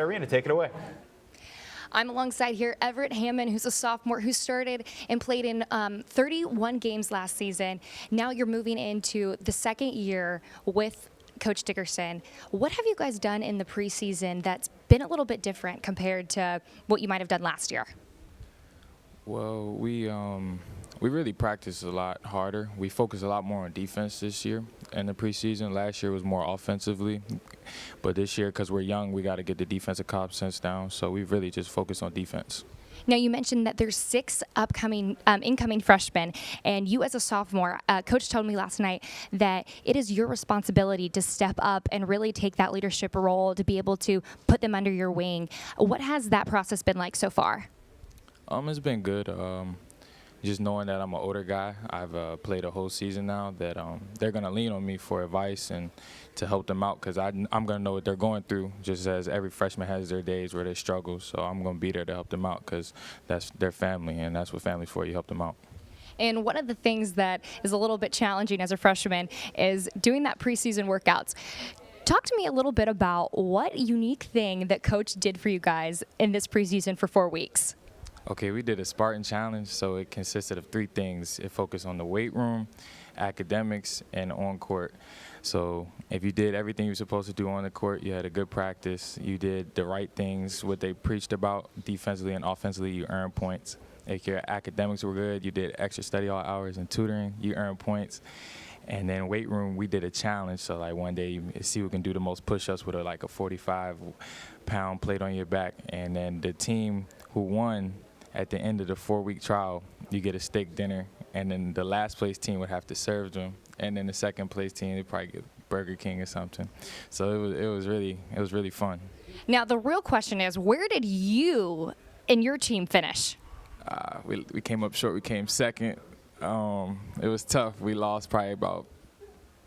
Arena, take it away. I'm alongside here Everett Hammond, who's a sophomore who started and played in 31 games last season. Now you're moving into the second year with Coach Dickerson. What have you guys done in the preseason that's been a little bit different compared to what you might have done last year? Well, we really practice a lot harder. We focus a lot more on defense this year in the preseason. Last year was more offensively, but this year, because we're young, we got to get the defensive confidence down. So we've really just focused on defense. Now, you mentioned that there's 6 upcoming incoming freshmen, and you as a sophomore, Coach told me last night that it is your responsibility to step up and really take that leadership role to be able to put them under your wing. What has that process been like so far? It's been good. Just knowing that I'm an older guy, I've played a whole season now, that they're going to lean on me for advice and to help them out, because I'm going to know what they're going through, just as every freshman has their days where they struggle. So I'm going to be there to help them out, because that's their family, and that's what family's for. You help them out. And one of the things that is a little bit challenging as a freshman is doing that preseason workouts. Talk to me a little bit about what unique thing that Coach did for you guys in this preseason for 4 weeks. Okay, we did a Spartan challenge, so it consisted of 3 things. It focused on the weight room, academics, and on court. So if you did everything you were supposed to do on the court, you had a good practice, you did the right things, what they preached about defensively and offensively, you earned points. If your academics were good, you did extra study all hours and tutoring, you earned points. And then weight room, we did a challenge. So like one day, you see who can do the most push-ups with like a 45-pound plate on your back. And then the team who won, at the end of the 4-week trial, you get a steak dinner, and then the last place team would have to serve them, and then the second place team would probably get Burger King or something. So it was really fun. Now the real question is, where did you and your team finish? We came up short. We came second. It was tough. We lost probably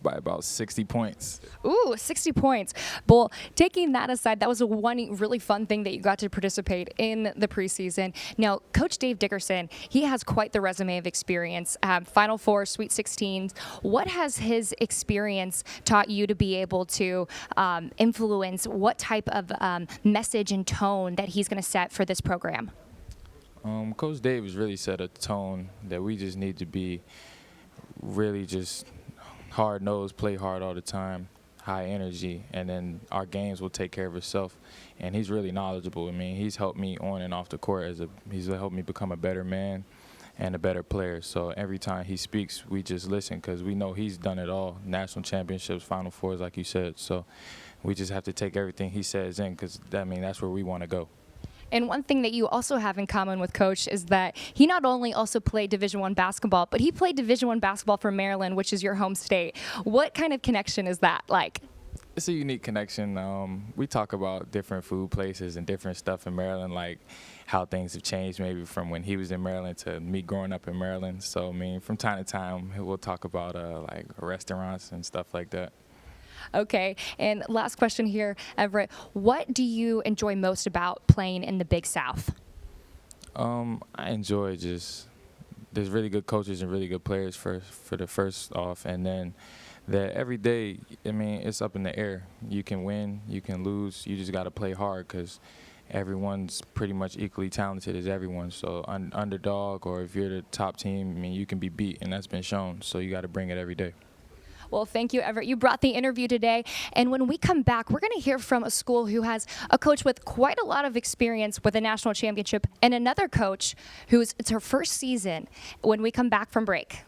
by about 60 points. Ooh, 60 points. Well, taking that aside, that was one really fun thing that you got to participate in the preseason. Now, Coach Dave Dickerson, he has quite the resume of experience. Final Four, Sweet 16. What has his experience taught you to be able to influence what type of message and tone that he's going to set for this program? Coach Dave has really set a tone that we just need to be really just hard-nosed, play hard all the time, high energy, and then our games will take care of itself. And he's really knowledgeable. I mean, he's helped me on and off the court. He's helped me become a better man and a better player. So every time he speaks, we just listen, because we know he's done it all, national championships, Final Fours, like you said. So we just have to take everything he says in, because that's where we want to go. And one thing that you also have in common with Coach is that he not only also played Division I basketball, but he played Division I basketball for Maryland, which is your home state. What kind of connection is that like? It's a unique connection. We talk about different food places and different stuff in Maryland, like how things have changed maybe from when he was in Maryland to me growing up in Maryland. So, I mean, from time to time, we'll talk about like restaurants and stuff like that. Okay, and last question here, Everett. What do you enjoy most about playing in the Big South? I enjoy there's really good coaches and really good players for the first off, and then that every day, I mean, it's up in the air. You can win, you can lose. You just got to play hard, because everyone's pretty much equally talented as everyone. So underdog, or if you're the top team, I mean, you can be beat, and that's been shown. So you got to bring it every day. Well, thank you, Everett. You brought the interview today. And when we come back, we're going to hear from a school who has a coach with quite a lot of experience with a national championship, and another coach it's her first season, when we come back from break.